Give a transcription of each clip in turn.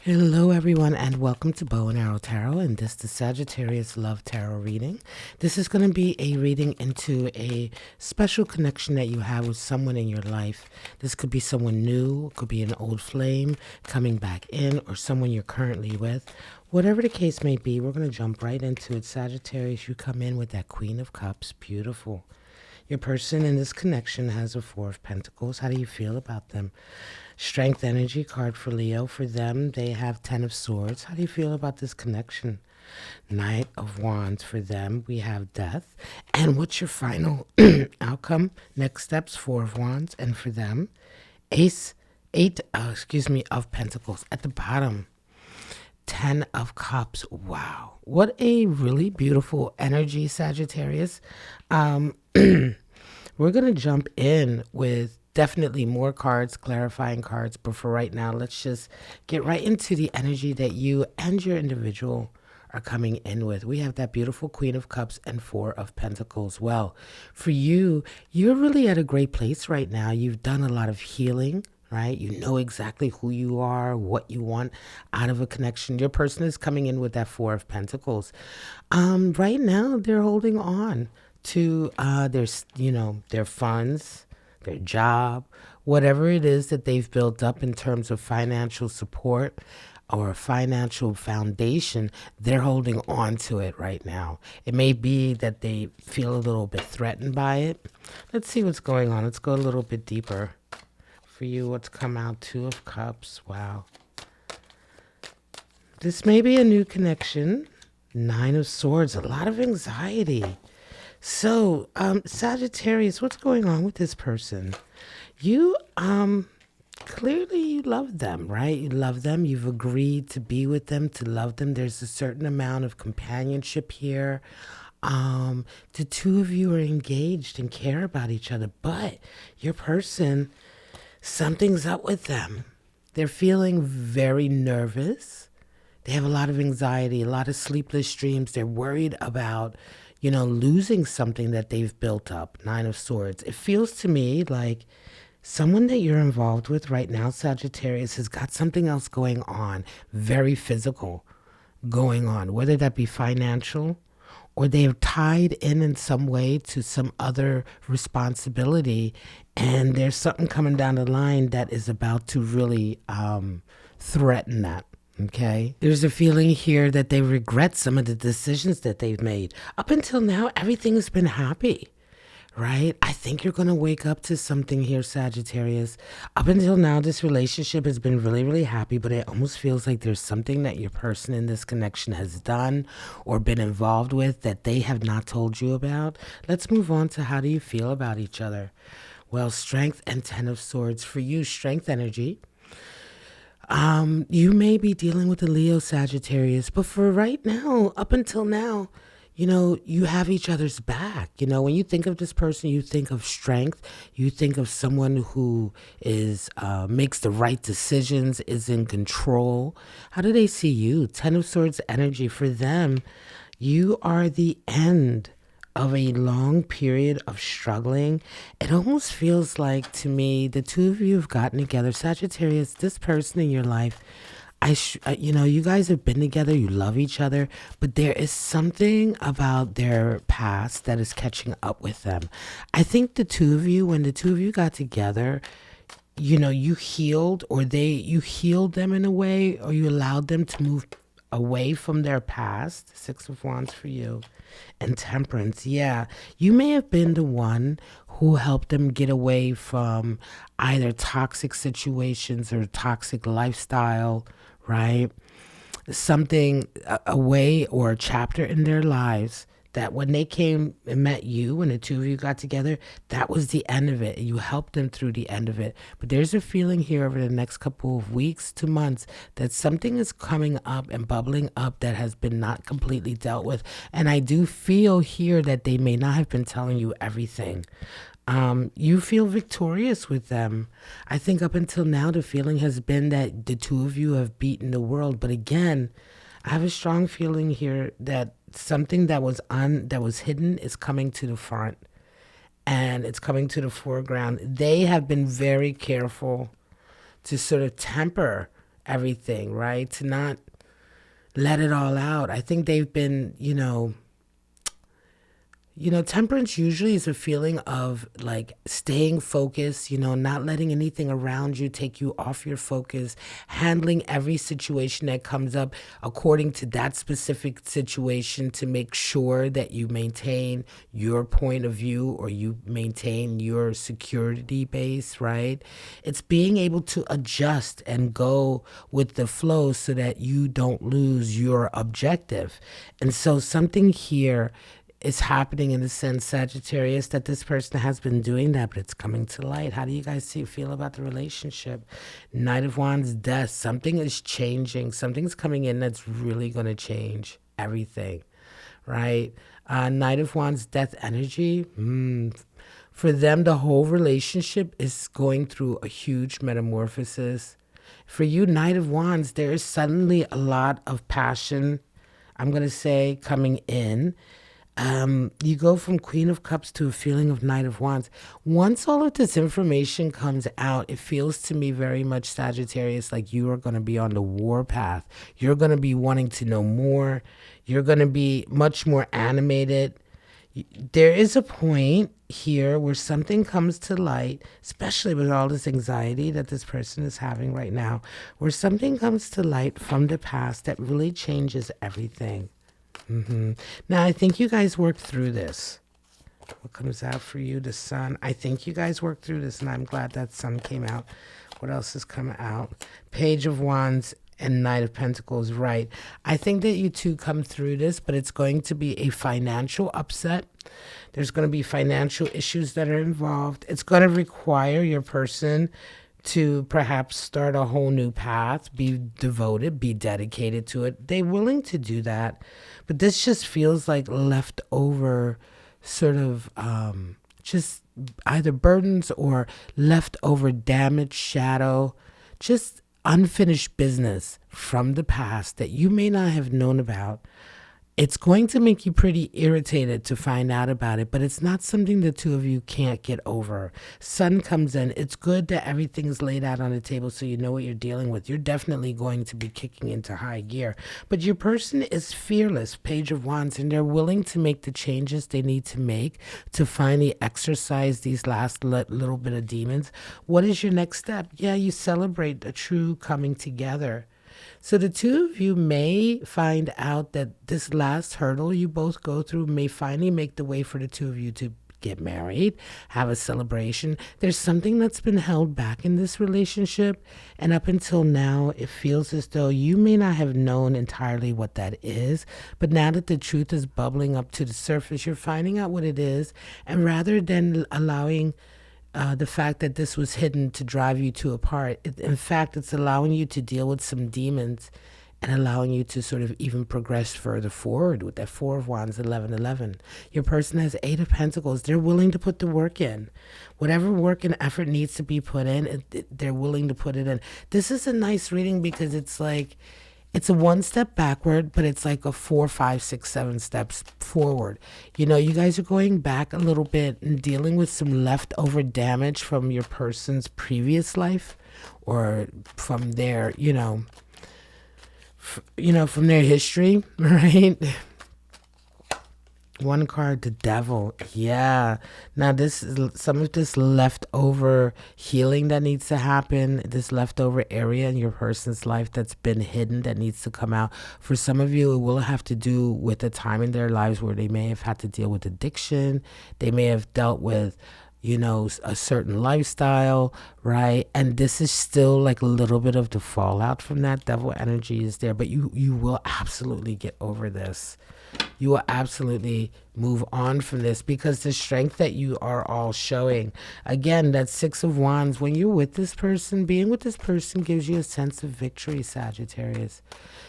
Hello, everyone, and welcome to Bow and Arrow Tarot, and this is the Sagittarius Love Tarot reading. This is going to be a reading into a special connection that you have with someone in your life. This could be someone new, it could be an old flame coming back in, or someone you're currently with. Whatever the case may be, we're going to jump right into it. Sagittarius, you come in with that Queen of Cups. Beautiful. Your person in this connection has a Four of Pentacles. How do you feel about them? Strength energy card for Leo. For them, they have Ten of Swords. How do you feel about this connection? Knight of Wands. For them, we have Death. And what's your final outcome? Next steps, Four of Wands. And for them, eight of Pentacles. At the bottom, Ten of Cups. Wow. What a really beautiful energy, Sagittarius. We're going to jump in with definitely more cards, clarifying cards. But for right now, let's just get right into the energy that you and your individual are coming in with. We have that beautiful Queen of Cups and Four of Pentacles. Well, for you, you're really at a great place right now. You've done a lot of healing, right? You know exactly who you are, what you want out of a connection. Your person is coming in with that Four of Pentacles. Right now, they're holding on to their funds, their job, whatever it is that they've built up in terms of financial support or a financial foundation. They're holding on to it right now. It may be that they feel a little bit threatened by it. Let's see what's going on. Let's go a little bit deeper. For you, what's come out? Two of Cups. Wow. This may be a new connection. Nine of Swords. A lot of anxiety. So, Sagittarius, what's going on with this person? You, clearly you love them, right? You love them. You've agreed to be with them, to love them. There's a certain amount of companionship here. The two of you are engaged and care about each other, but your person, something's up with them. They're feeling very nervous. They have a lot of anxiety, a lot of sleepless dreams. They're worried about losing something that they've built up. Nine of Swords. It feels to me like someone that you're involved with right now, Sagittarius, has got something else going on, very physical going on, whether that be financial or they're tied in some way to some other responsibility. And there's something coming down the line that is about to really threaten that. Okay. There's a feeling here that they regret some of the decisions that they've made. Up until now, everything has been happy, right? I think you're going to wake up to something here, Sagittarius. Up until now, this relationship has been really, really happy, but it almost feels like there's something that your person in this connection has done or been involved with that they have not told you about. Let's move on to how do you feel about each other? Well, Strength and Ten of Swords. For you, strength energy. You may be dealing with a Leo, Sagittarius, but for right now, up until now, you have each other's back. When you think of this person, you think of strength. You think of someone who makes the right decisions, is in control. How do they see you? Ten of Swords energy. For them, you are the end of a long period of struggling. It almost feels like, to me, the two of you have gotten together. Sagittarius, this person in your life, you guys have been together, you love each other, but there is something about their past that is catching up with them. I think when the two of you got together, you healed, or you healed them in a way, or you allowed them to move away from their past. Six of Wands for you. And Temperance. Yeah, you may have been the one who helped them get away from either toxic situations or toxic lifestyle, right? Something, a way or a chapter in their lives that when they came and met you, when the two of you got together, that was the end of it. You helped them through the end of it. But there's a feeling here over the next couple of weeks to months that something is coming up and bubbling up that has been not completely dealt with. And I do feel here that they may not have been telling you everything. You feel victorious with them. I think up until now, the feeling has been that the two of you have beaten the world. But again, I have a strong feeling here that something that was hidden is coming to the front, and it's coming to the foreground. They have been very careful to sort of temper everything, right? To not let it all out. I think they've been, temperance usually is a feeling of like staying focused, not letting anything around you take you off your focus, handling every situation that comes up according to that specific situation to make sure that you maintain your point of view or you maintain your security base, right? It's being able to adjust and go with the flow so that you don't lose your objective. And so something here is happening in the sense, Sagittarius, that this person has been doing that, but it's coming to light. How do you guys feel about the relationship? Knight of Wands, death. Something is changing. Something's coming in that's really going to change everything, right? Knight of Wands, death energy. For them, the whole relationship is going through a huge metamorphosis. For you, Knight of Wands, there is suddenly a lot of passion, I'm going to say, coming in. You go from Queen of Cups to a feeling of Knight of Wands. Once all of this information comes out, it feels to me very much, Sagittarius, like you are going to be on the war path. You're going to be wanting to know more. You're going to be much more animated. There is a point here where something comes to light, especially with all this anxiety that this person is having right now, where something comes to light from the past that really changes everything. Now, I think you guys worked through this. What comes out for you? The Sun. I think you guys worked through this, and I'm glad that Sun came out. What else has come out? Page of Wands and Knight of Pentacles, right. I think that you two come through this, but it's going to be a financial upset. There's going to be financial issues that are involved. It's going to require your person to perhaps start a whole new path, be devoted, be dedicated to it. They're willing to do that. But this just feels like leftover sort of just either burdens or leftover damage, shadow, just unfinished business from the past that you may not have known about. It's going to make you pretty irritated to find out about it, but it's not something the two of you can't get over. Sun comes in. It's good that everything's laid out on the table so you know what you're dealing with. You're definitely going to be kicking into high gear, but your person is fearless, Page of Wands, and they're willing to make the changes they need to make to finally exercise these last little bit of demons. What is your next step? Yeah, you celebrate a true coming together. So the two of you may find out that this last hurdle you both go through may finally make the way for the two of you to get married, have a celebration. There's something that's been held back in this relationship, and up until now, it feels as though you may not have known entirely what that is, but now that the truth is bubbling up to the surface, you're finding out what it is, and rather than allowing the fact that this was hidden to drive you two apart. In fact, it's allowing you to deal with some demons and allowing you to sort of even progress further forward with that Four of Wands, 1111. Your person has Eight of Pentacles. They're willing to put the work in. Whatever work and effort needs to be put in, they're willing to put it in. This is a nice reading because it's like, it's a one step backward, but it's like a 4, 5, 6, 7 steps forward. You know, you guys are going back a little bit and dealing with some leftover damage from your person's previous life or from their, from their history, right? One card, the Devil. Yeah. Now this is some of this leftover healing that needs to happen. This leftover area in your person's life that's been hidden that needs to come out. For some of you, it will have to do with a time in their lives where they may have had to deal with addiction. They may have dealt with a certain lifestyle, right? And this is still like a little bit of the fallout from that. Devil energy is there, but you will absolutely get over this. You will absolutely move on from this because the strength that you are all showing, again, that Six of Wands, when you're with this person, being with this person gives you a sense of victory, Sagittarius.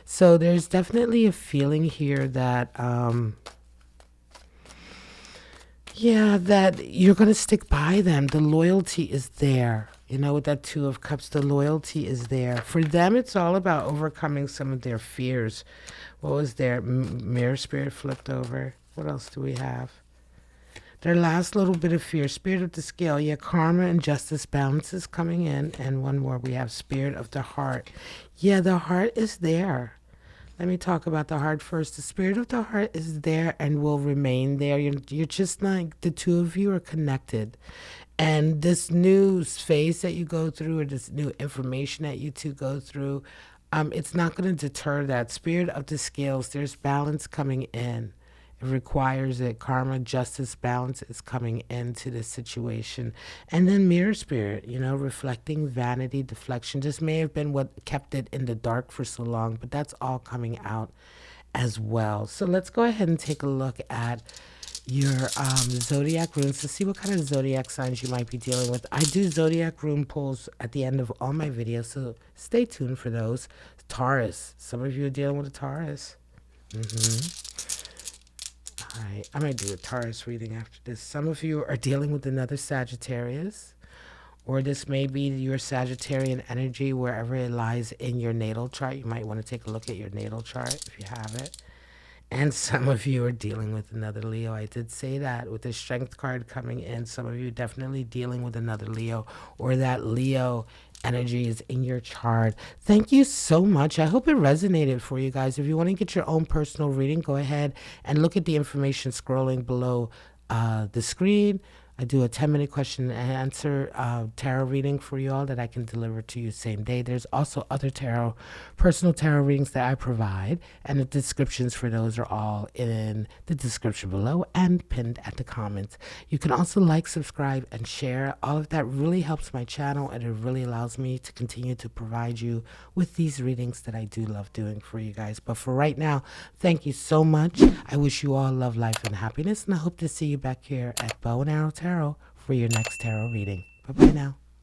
So there's definitely a feeling here that, that you're going to stick by them. The loyalty is there. With that Two of Cups, the loyalty is there. For them, it's all about overcoming some of their fears. What was their Mirror Spirit flipped over? What else do we have? Their last little bit of fear. Spirit of the scale. Yeah, karma and justice, balance is coming in. And one more, we have spirit of the heart. Yeah, the heart is there. Let me talk about the heart first. The spirit of the heart is there and will remain there. You're just like, the two of you are connected. And this new phase that you go through, or this new information that you two go through, it's not going to deter that. Spirit of the scales, there's balance coming in. It requires it. Karma, justice, balance is coming into this situation. And then mirror spirit, reflecting vanity, deflection. This may have been what kept it in the dark for so long, but that's all coming out as well. So let's go ahead and take a look at your zodiac runes to see what kind of zodiac signs you might be dealing with. I do zodiac rune pulls at the end of all my videos, so stay tuned for those. Taurus. Some of you are dealing with a Taurus. All right, I might do a Taurus reading after this. Some of you are dealing with another Sagittarius, or this may be your Sagittarian energy wherever it lies in your natal chart. You might want to take a look at your natal chart if you have it. And some of you are dealing with another Leo. I did say that with the strength card coming in. Some of you definitely dealing with another Leo, or that Leo energy is in your chart. Thank you so much. I hope it resonated for you guys. If you want to get your own personal reading, go ahead and look at the information scrolling below the screen. I do a 10-minute question and answer tarot reading for you all that I can deliver to you same day. There's also other personal tarot readings that I provide, and the descriptions for those are all in the description below and pinned at the comments. You can also like, subscribe, and share. All of that really helps my channel, and it really allows me to continue to provide you with these readings that I do love doing for you guys. But for right now, thank you so much. I wish you all love, life, and happiness, and I hope to see you back here at Bow and Arrow Tarot for your next tarot reading. Bye-bye now.